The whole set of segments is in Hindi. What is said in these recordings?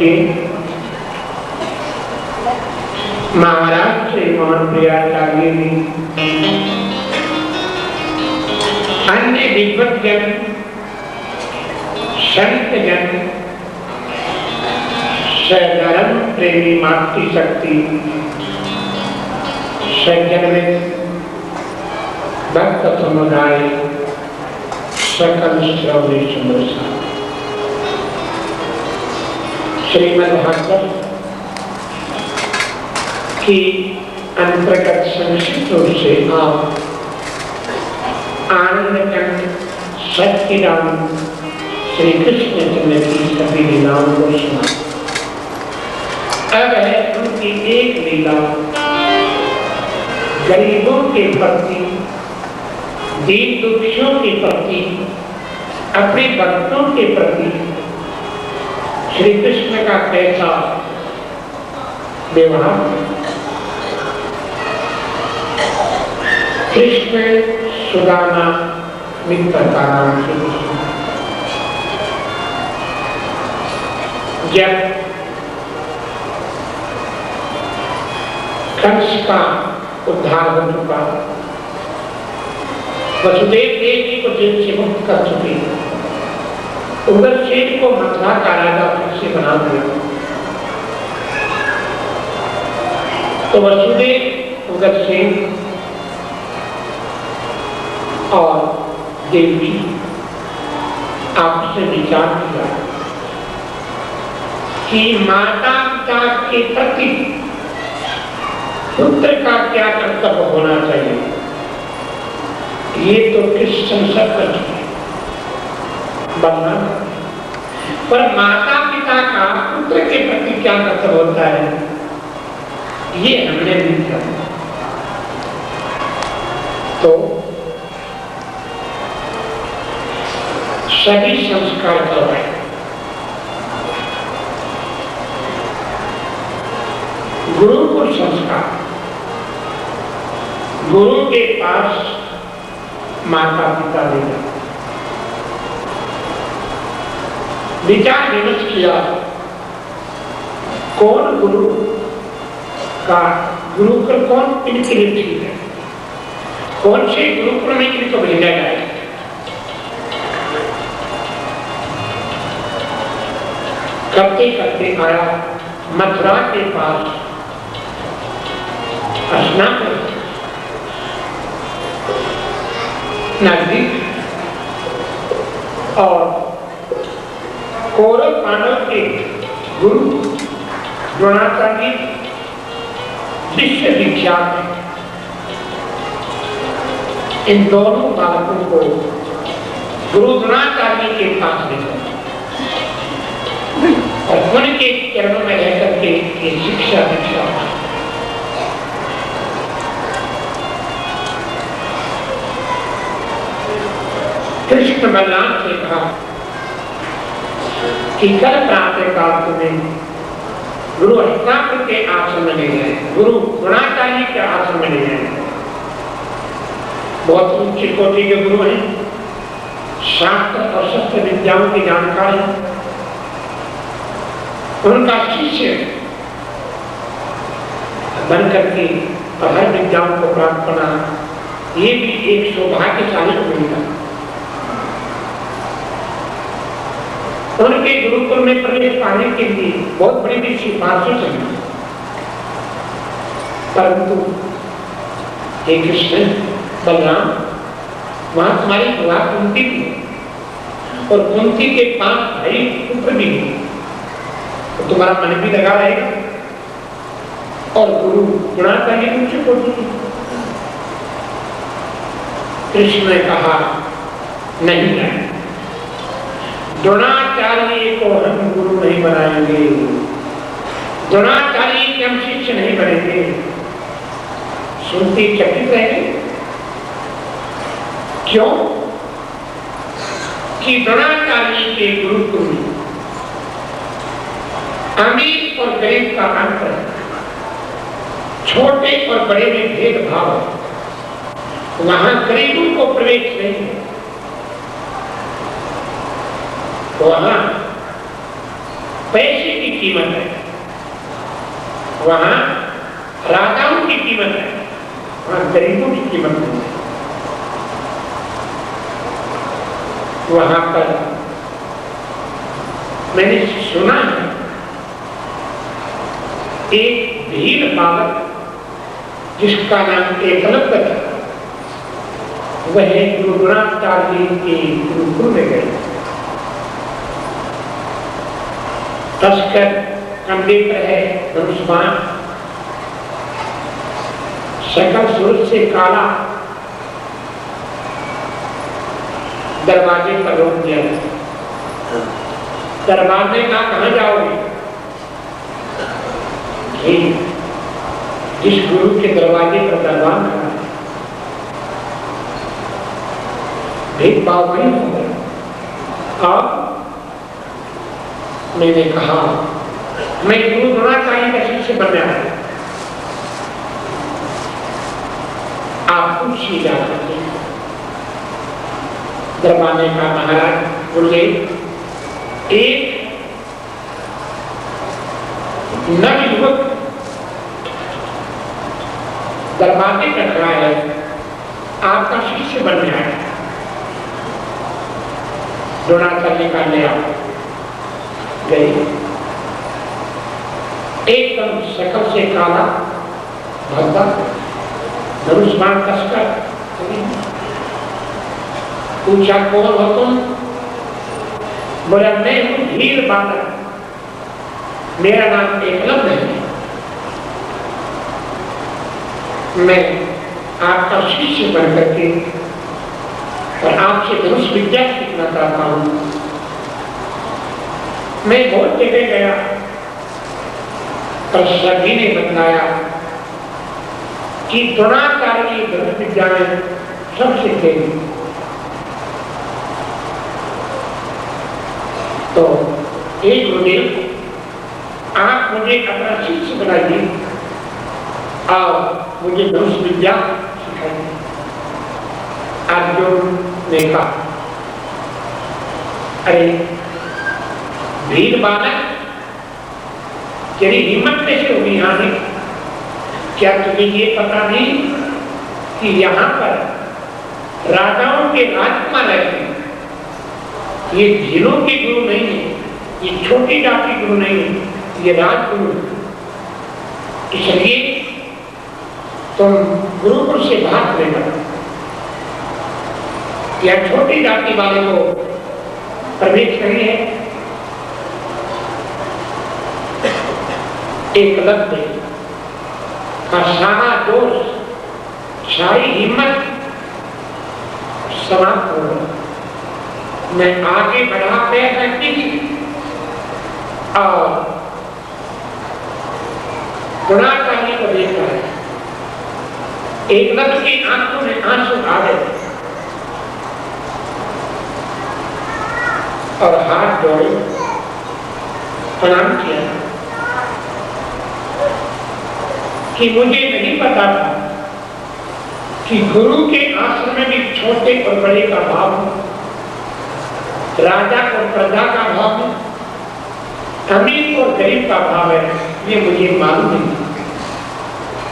पूज्य महाराज श्री मोहन प्रियाचार्य जी, अन्य विद्वज्जन, संत जन, सधर्म प्रेमी मातृशक्ति, सज्जन भक्त समुदाय, सकल श्रवणी सुमरसा, श्रीमद्भागवत की अंतर्गत संक्षिप्त रूप से आप आनंदकांड सच्चिदानंद श्री कृष्ण चंद्र की सभी लीलाओं को सुना। अब है उनकी एक लीला गरीबों के प्रति, दीन दुखियों के प्रति, अपने भक्तों के प्रति श्री कृष्ण का कैसा व्यवहार। कृष्ण सुदामा मित्र का नाम से जब कंस का उद्धार हो चुका, वसुदेव देवी को जेल से मुक्त कर चुके, उग्रसेन को मथुरा का राजा फिर से बना दिया, तो वसुदेव, उग्रसेन और देवी आपस में विचार किया कि माता पिता के प्रति पुत्र का क्या कर्तव्य होना चाहिए। ये तो कृष्ण संसद कर चुके बनना, पर माता पिता का पुत्र के प्रति क्या कर्तव्य होता है, ये हमने नहीं किया। तो सभी संस्कार करवाए। गुरुकुल संस्कार, गुरु के पास माता पिता ले जाओ, विचार विमर्श किया कौन गुरु का गुरुकुल कौन इनके लिए ठीक है, कौन से गुरुकुल में इनको भेजा जाए। करते करते आया मथुरा के पास स्नान नजदीक, और कौरव पांडव के गुरु द्रोणाचार्य शिष्य विख्यात है। इन दोनों बालकों को गुरु द्रोणाचार्य के पास ले गए और उनके चरणों में रहकर के ये शिक्षा दीक्षा। कृष्ण बलराम से कहा कि कल प्रातः काल तुम्हें गुरु हस्तिनापुर के आश्रम में ले गए, गुरु द्रोणाचार्य के आश्रम में ले गए। बहुत ऊंची कोटि के गुरु हैं, शास्त्र और शस्त्र विद्याओं की जानकारी, उनका शिष्य बनकर के हर विद्याओं को प्राप्त करना, ये भी एक सौभाग्यशाली को मिला। उनके गुरुकुल में प्रवेश पाने के लिए बहुत बड़ी बड़ी सिफारिशें चली, परंतु हे कृष्ण बलराम, वहां तुम्हारी विवाह कुंती थी और कुंती के 5 भाई पुत्र भी हैं, तो तुम्हारा मन भी लगा रहेगा। और गुरु द्रोणाचार्य मुझे बोली, कृष्ण ने कहा नहीं है, द्रोणाचार्य को हम गुरु नहीं बनाएंगे, द्रोणाचार्य के हम शिष्य नहीं बनेंगे। सुनती चकित रह गई। क्यों? कि द्रोणाचार्य के गुरुकुल में अमीर और गरीब का अंतर, छोटे और बड़े में भेदभाव, वहां गरीबों को प्रवेश नहीं है, वहां पैसे की कीमत है, वहां राजाओं की कीमत है, वहां गरीबों की कीमत नहीं है। वहां पर मैंने सुना है एक भील बालक जिसका नाम एकलव्य था, वह गुरु द्रोणाचार्य जी के गुरुकुल में गए। तस्कर कंधे पर है धनुष्मान, शकल सूरज से काला, दरवाजे पर रोक दिया। दरबार में कहा कहाँ जाओगे? जिस गुरु के दरवाजे पर दरबार खड़ा है, भेदभाव नहीं हो गया। अब मैंने कहा मैं गुरु द्रोणाचार्य का शिष्य बनने आया, आप पूछिए जा सकते। दरबार का महाराज बोले एक नव युवक दरबार में खड़ा है, आपका शिष्य बनने आया। द्रोणाचार्य का नया गए, एकदम शकल से काला, भद्दा, धनुष्मान तस्कर। पूछा कौन हो तुम? बोला मैं हूं भील बालक, मेरा नाम एकलव्य है, मैं आपका शिष्य बन करके और आपसे धनुष विद्या सीखना चाहता हूं। मैं बहुत जगह गया पर सभी ने बताया कि द्रोणाचार्य की धनुष विद्या में सबसे तेज। तो एक गुरुदेव आप मुझे अपना शिष्य बनाइए और मुझे धनुष विद्या सिखाइए। अर्जुन ने कहा अरे भील बालक, तेरी हिम्मत कैसे होगी यहाँ में? क्या तुम्हें ये पता नहीं कि यहाँ पर राजाओं के राजकुमार रहते हैं? ये भीलों के गुरु नहीं है, ये छोटी जाति गुरु नहीं है, ये राजगुरु। इसलिए तुम गुरुकुल से भाग लेना, या छोटी जाति वाले को प्रवेश नहीं है। एकलव्य का सारा दोष, सारी हिम्मत समाप्त हो गई। मैं आगे बढ़ा पैर रखती थी और द्रोणाचार्य को देख रहा है। एकलव्य की आंखों में आंसू आ गए और हाथ जोड़े प्रणाम किया कि मुझे नहीं पता था कि गुरु के आश्रम में भी छोटे और बड़े का भाव, राजा और प्रजा का भाव, अमीर और गरीब का भाव है। ये मुझे मालूम नहीं,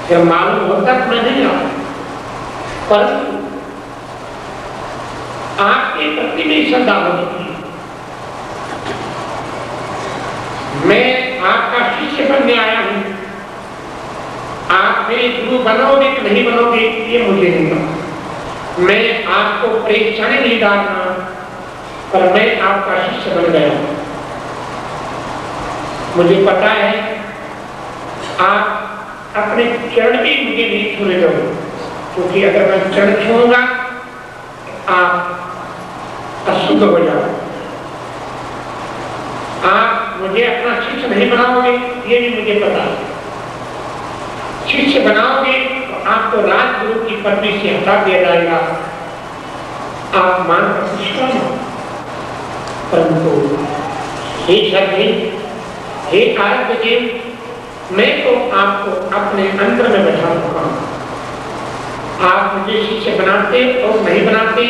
जब मालूम होता तो मैं नहीं आता, परंतु आपके प्रति में श्रद्धा होती है। मैं आपका शिष्य बनने आया हूं, आप मेरे गुरु बनोगे कि नहीं बनोगे ये मुझे नहीं पता। मैं आपको परीक्षण नहीं डालना, पर मैं आपका शिष्य बन गया हूं। मुझे पता है आप अपने चरण भी मुझे नहीं छूने दोगे, क्योंकि अगर मैं चरण छूंगा आप अशुद्ध हो जाओगे। आप मुझे अपना शिष्य नहीं बनाओगे ये भी मुझे पता है। शिष्य बनाओगे तो आपको राजगुरु की पदवी से हटा दिया जाएगा, आप मान प्रतिष्ठा हो। परंतु हे सभी, हे आराध्य देव, मैं तो आपको अपने अंदर में बैठा चुका हूं। आप मुझे शिष्य बनाते और नहीं बनाते,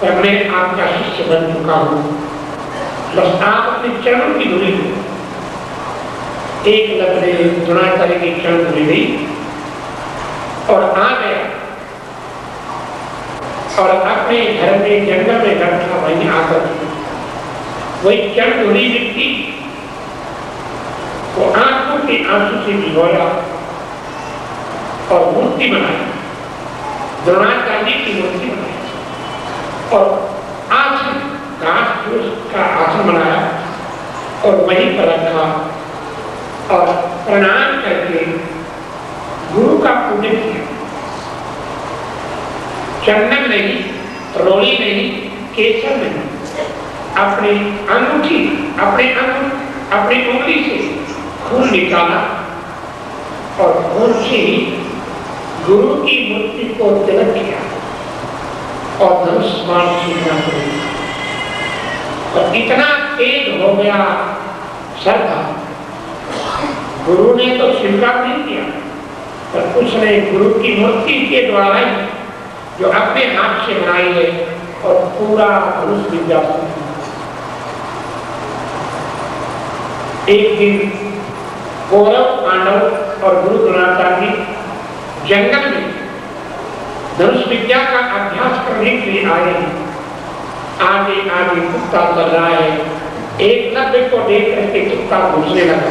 पर मैं आपका शिष्य बन चुका हूं। बस आप अपने चरणों की धूली एक लकड़े द्रोणाचार्य की क्षण धुली गई और आ गया और अपने घर में जंगल में बैठा वहीं आकर वही क्षण धुली व्यक्ति वो आंखों के आंसू से भिगोया और मूर्ति बनाई, द्रोणाचार्य की मूर्ति बनाई और आसन घास फूस का आसन बनाया और वहीं पर रखा और प्रणाम करके गुरु का पूजन किया। चंदन नहीं, रोली नहीं, केसर नहीं, अपनी अंगूठी अपनी उंगली से खून निकाला और खून से गुरु की मूर्ति को तिलक किया और धनुष बाण सीखना शुरू। और इतना तेज हो गया श्रद्धा, गुरु ने तो स्वीकार नहीं किया पर उसने गुरु की मूर्ति के द्वारा ही जो अपने हाथ से बनाई है और पूरा धनुष विद्या। एक दिन कौरव पांडव और गुरु द्रोणाचार्य जंगल में धनुष विद्या का अभ्यास करने के लिए आए हैं। आगे आगे कुत्ता चल रहा है, एक लक्ष्य को देख करके कुत्ता घुसने लगा।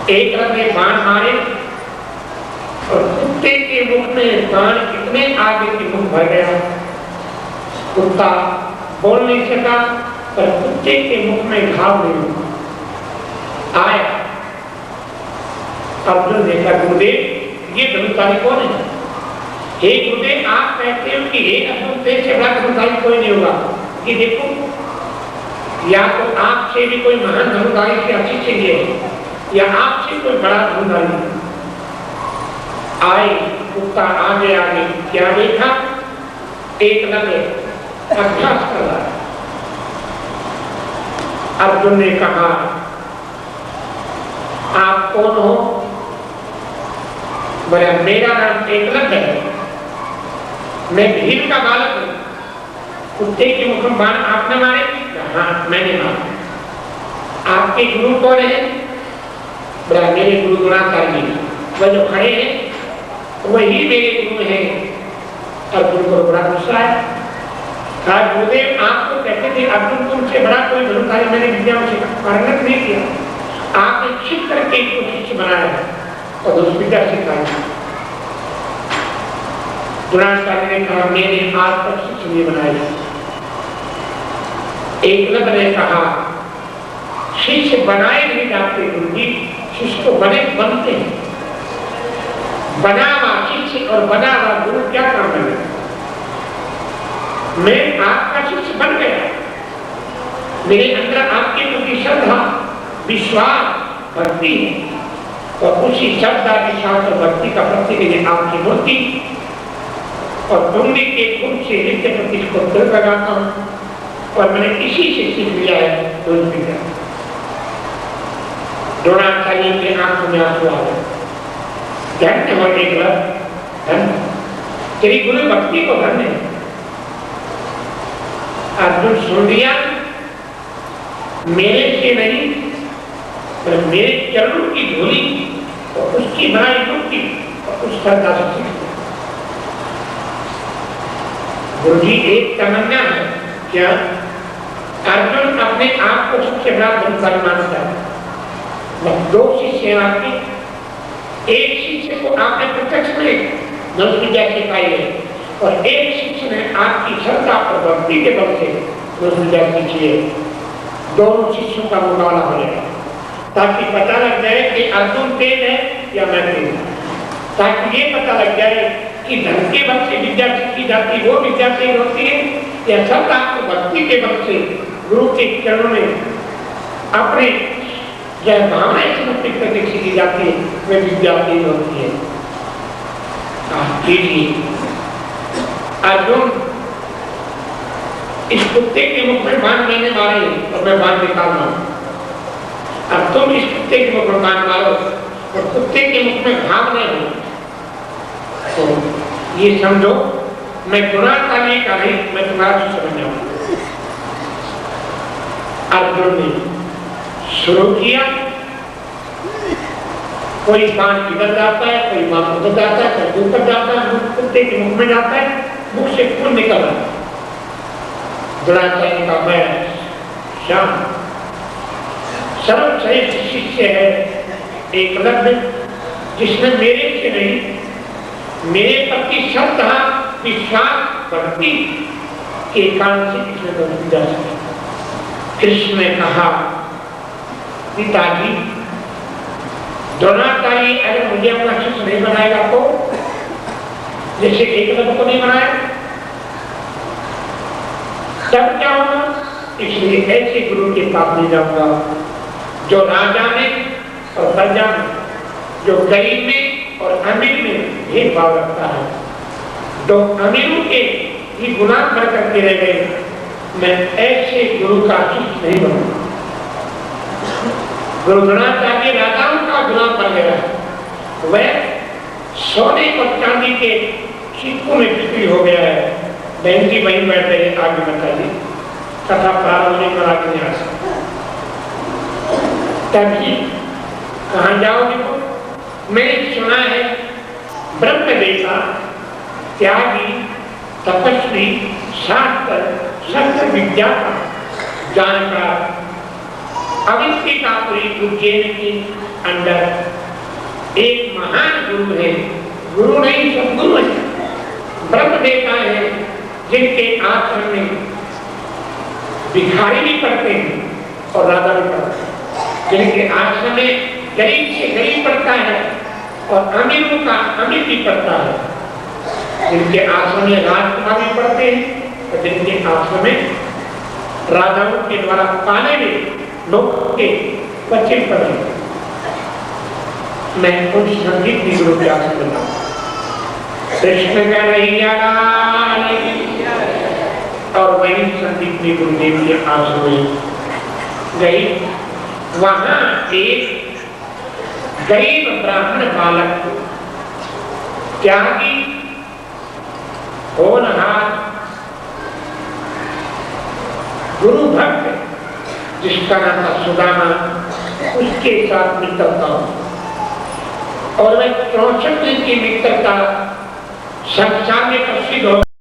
एक लक्ष्य ने बाण मारे और कुत्ते के मुख में बाण इतने आगे के मुख भर गया, कुत्ता बोल नहीं सका पर कुत्ते के मुख में घाव नहीं आया। अर्जुन ने कहा गुरुदेव ये धनुषधारी कौन है? हे गुरुदेव आप कहते हो कि हे अर्जुन से बड़ा धनुषधारी कोई नहीं होगा, कि देखो या तो आपसे भी कोई महान धनुषधारी से अच्छी चाहिए या आपसे कोई बड़ा धनुषधारी। आए कुत्ता आगे आगे क्या देखा? एक लगे अभ्यास कर रहा है। अर्जुन ने कहा आप कौन हो? बोला मेरा नाम एकलव्य है, मैं भीम का बालक हूं। कुत्ते के मुख में बाण आपने मारे? हाँ मैंने मारा। आपके गुरु कौन है? बोला मेरे गुरु द्रोणाचार्य, वह जो खड़े हैं वही मेरे गुरु हैं। अर्जुन को बड़ा गुस्सा है। कहा गुरुदेव आप तो कहते थे अर्जुन तुमसे बड़ा कोई धनुषधारी मैंने विद्या में पारंगत नहीं किया, आपने छिप करके इसको शिष्य बनाया है और धनुष विद्या सिखाई। द्रोणाचार्य ने कहा मैंने आज तक शिष्य नहीं बनाया। एकलव्य ने कहा शिष्य बनाए नहीं जाते गुरुजी, शिष्य तो बने बनते हैं। बना हुआ शिष्य और बना हुआ गुरु क्या काम है? मैं आपका शिष्य बन गया, मेरे अंदर आपके प्रति श्रद्धा विश्वास भक्ति है और उसी श्रद्धा विश्वास और भक्ति का प्रतीक आपकी मूर्ति और डूंगी के खून से नित्य प्रति को तिलक लगाता हूं और मैंने इसी से सीख लिया है धनुष विद्या। द्रोणाचार्य के आंखों में आंसू आ गए। धन्य हो एकलव्य, धन्य तेरी गुरु भक्ति को धन्य। अर्जुन सुन लिया, मेरे से नहीं पर मेरे चरणों की धूली और उसकी बनाई मूर्ति और उस श्रद्धा से सीख। गुरु जी एक तमन्ना है क्या? अर्जुन अपने आप को सबसे बड़ा धनुषधारी मानता है। दो शिष्य हैं आपके, एक शिष्य को आपने प्रत्यक्ष में धनुष विद्या सिखाई है और एक शिष्य ने आपकी श्रद्धा और भक्ति के बल से धनुष विद्या सीखी है। दोनों शिष्यों का मुकाबला हो जाएगा ताकि पता लग जाए कि अर्जुन तेज है या मैं तेज हूं, ताकि ये पता लग जाए कि धन के बल से विद्या सीखी जाती वो विद्या तेज होती है या श्रद्धा और भक्ति के बल से गुरु के चरणों में अपने यह भावनाएं समर्पित करके सीखी जाती है वह विद्या तेज होती है। अर्जुन इस कुत्ते के मुख में बाण मैंने मारे और मैं बाण निकाल रहा हूं, अब तुम इस कुत्ते के मुख में बाण मारो और कुत्ते के मुख में घाव नहीं हो तो ये समझो मैं द्रोणाचार्य का नहीं, मैं तुम्हारा शिष्य बन जाऊंगा। अर्जुन ने शुरू किया कोई कान इधर जाता है, कोई मांस उधर जाता है, कोई ऊपर जाता है, कुत्ते के मुख में जाता है, मुख से खून निकल रहा है। द्रोणाचार्य का मैं श्याम सर्वश्रेष्ठ शिष्य है एकलव्य, जिसने मेरे से नहीं मेरे प्रति श्रद्धा विश्वास भक्ति के कारण से इसने बदल जा सके। कृष्ण ने कहा, पिताजी द्रोणाचार्य अगर मुझे अपना शिष्य नहीं बनाएगा तो, जैसे एकलव्य को नहीं बनाया, तब क्या होगा? इसलिए ऐसे गुरु के पास नहीं जाऊंगा जो राजा में और प्रजा में, जो गरीब में और अमीर में भेदभाव रखता है। तो अमीरों के ही गुलाम कर करके रह गए, मैं ऐसे गुरु का शिष्य नहीं बनूंगा। गुरु द्रोणाचार्य राजाओं का गुलाम बन गया है, वह सोने और चांदी के सिक्कों में बिक्री हो गया है। बहन जी वहीं बैठ रहे, आगे बताइए, कथा प्रारंभ होने पर आगे नहीं आ सकता। तभी कहाँ जाओगे? मैंने सुना है ब्रह्मवेता त्यागी तपस्वी शास्त्र शस्त्र विद्या का जानकार अविद्या का पूरी उज्जैन के अंदर एक महान गुरु है। गुरु नहीं, सदगुरु है, ब्रह्मवेता है, जिनके आश्रम में भिखारी भी पढ़ते हैं और राजा भी पढ़ते हैं, जिनके आश्रम में गरीब से गरीब पढ़ता है और अमीरों का अमीर भी पढ़ता है, जिनके आश्रम में राजकुमार भी पढ़ते हैं और जिनके आश्रम में राजाओं के द्वारा पाले हुए लोग के बच्चे पढ़े। मैं उन संगीत की गुरु के आश्रम में कृष्ण कन्हैया और वही संदीपनी गुरुदेव के आश्रम में गई। वहां एक गरीब ब्राह्मण बालक त्यागी होनहार गुरु भक्त जिसका नाम था सुदामा, उसके साथ मित्रता और वह 64 दिन की मित्रता संसार में प्रसिद्ध हो